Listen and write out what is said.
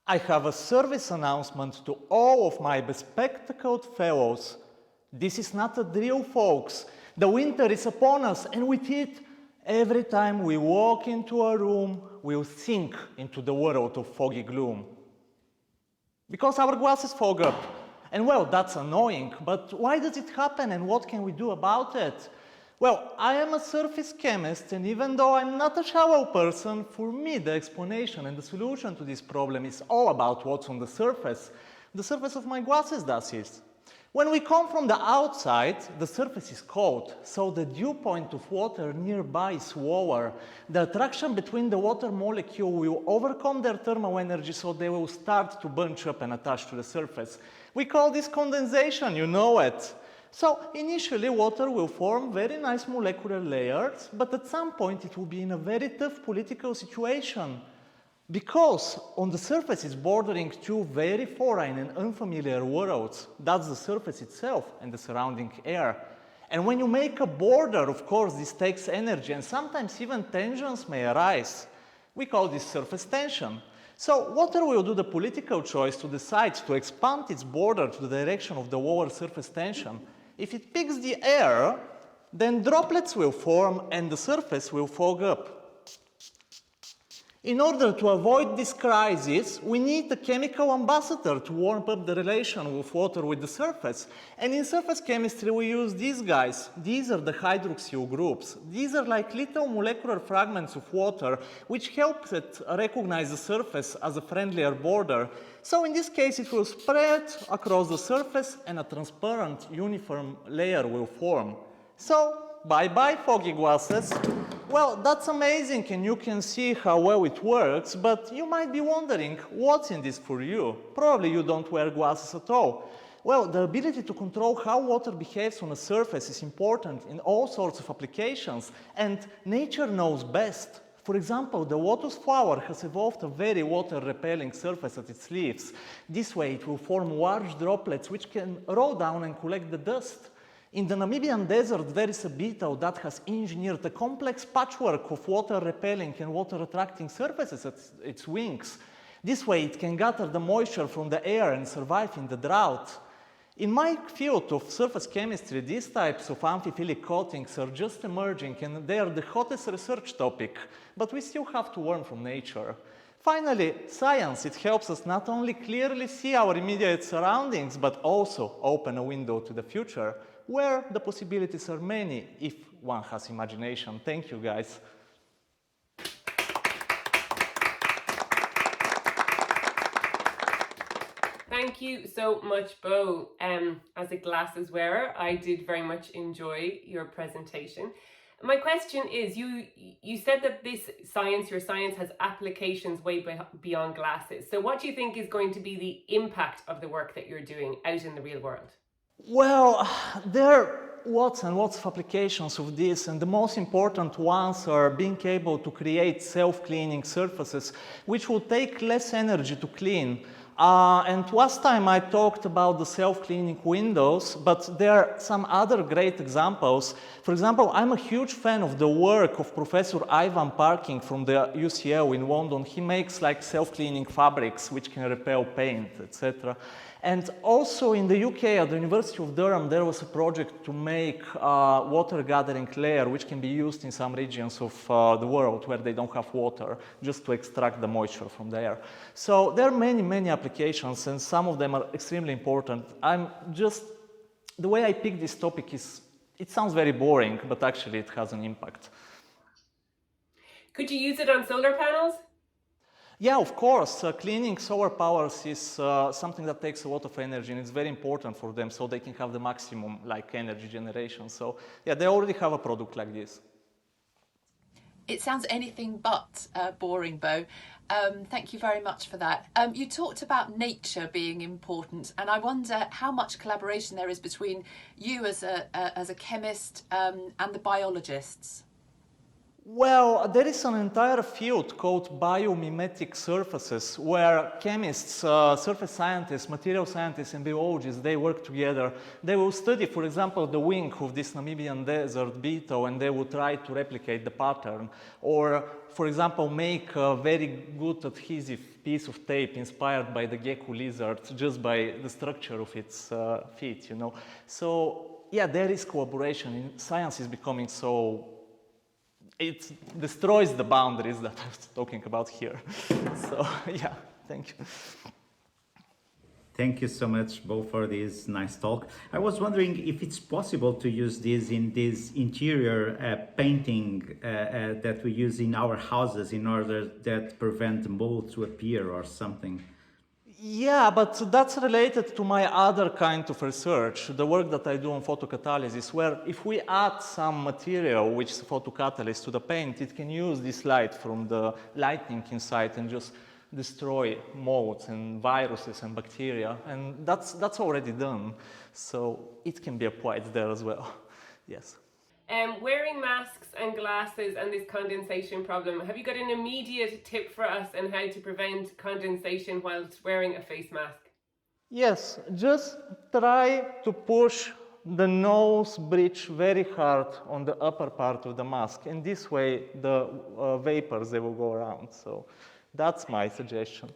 I have a service announcement to all of my bespectacled fellows. This is not a drill, folks. The winter is upon us, and with it, every time we walk into a room, we'll sink into the world of foggy gloom. Because our glasses fog up. And well, that's annoying, but why does it happen and what can we do about it? Well, I am a surface chemist, and even though I'm not a shallow person, for me the explanation and the solution to this problem is all about what's on the surface. The surface of my glasses, that is. When we come from the outside, the surface is cold, so the dew point of water nearby is lower. The attraction between the water molecule will overcome their thermal energy, so they will start to bunch up and attach to the surface. We call this condensation, you know it. So initially water will form very nice molecular layers, but at some point it will be in a very tough political situation. Because on the surface it's bordering two very foreign and unfamiliar worlds. That's the surface itself and the surrounding air. And when you make a border, of course, this takes energy, and sometimes even tensions may arise. We call this surface tension. So water will do the political choice to decide to expand its border to the direction of the lower surface tension. If it picks the air, then droplets will form and the surface will fog up. In order to avoid this crisis, we need a chemical ambassador to warm up the relation of water with the surface. And in surface chemistry, we use these guys. These are the hydroxyl groups. These are like little molecular fragments of water which help it recognize the surface as a friendlier border. So in this case, it will spread across the surface and a transparent uniform layer will form. So, bye-bye foggy glasses. Well, that's amazing, and you can see how well it works, but you might be wondering, what's in this for you? Probably you don't wear glasses at all. Well, the ability to control how water behaves on a surface is important in all sorts of applications, and nature knows best. For example, the lotus flower has evolved a very water-repelling surface at its leaves. This way it will form large droplets which can roll down and collect the dust. In the Namibian desert, there is a beetle that has engineered a complex patchwork of water-repelling and water-attracting surfaces at its wings. This way, it can gather the moisture from the air and survive in the drought. In my field of surface chemistry, these types of amphiphilic coatings are just emerging, and they are the hottest research topic, but we still have to learn from nature. Finally, science, it helps us not only clearly see our immediate surroundings, but also open a window to the future, where the possibilities are many if one has imagination. Thank you, guys. Thank you so much, Bo. As a glasses wearer, I did very much enjoy your presentation. My question is, you said that your science has applications way beyond glasses. So what do you think is going to be the impact of the work that you're doing out in the real world? Well, there are lots and lots of applications of this, and the most important ones are being able to create self-cleaning surfaces, which will take less energy to clean. And last time I talked about the self-cleaning windows, but there are some other great examples. For example, I'm a huge fan of the work of Professor Ivan Parking from the UCL in London. He makes like self-cleaning fabrics which can repel paint, etc. And also in the UK at the University of Durham, there was a project to make a water gathering layer which can be used in some regions of the world where they don't have water, just to extract the moisture from the air. So there are many, many applications, and some of them are extremely important. The way I pick this topic is, it sounds very boring, but actually it has an impact. Could you use it on solar panels? Yeah, of course. Cleaning solar powers is something that takes a lot of energy, and it's very important for them so they can have the maximum energy generation. So yeah, they already have a product like this. It sounds anything but boring, Bo. Thank you very much for that. You talked about nature being important, and I wonder how much collaboration there is between you as a chemist and the biologists. Well, there is an entire field called biomimetic surfaces where chemists, surface scientists, material scientists, and biologists, they work together. They will study, for example, the wing of this Namibian desert beetle, and they will try to replicate the pattern. Or, for example, make a very good adhesive piece of tape inspired by the gecko lizard just by the structure of its feet, you know. So, yeah, there is collaboration. Science is becoming so... It destroys the boundaries that I was talking about here. So, yeah, thank you. Thank you so much, both, for this nice talk. I was wondering if it's possible to use this in this interior painting that we use in our houses in order that prevent mold to appear or something. Yeah, but that's related to my other kind of research, the work that I do on photocatalysis, where if we add some material, which is a photocatalyst, to the paint, it can use this light from the lightning inside and just destroy molds and viruses and bacteria, and that's already done. So it can be applied there as well. Yes. Wearing masks and glasses and this condensation problem, have you got an immediate tip for us on how to prevent condensation whilst wearing a face mask? Yes, just try to push the nose bridge very hard on the upper part of the mask, and this way the vapors, they will go around. So that's my suggestion.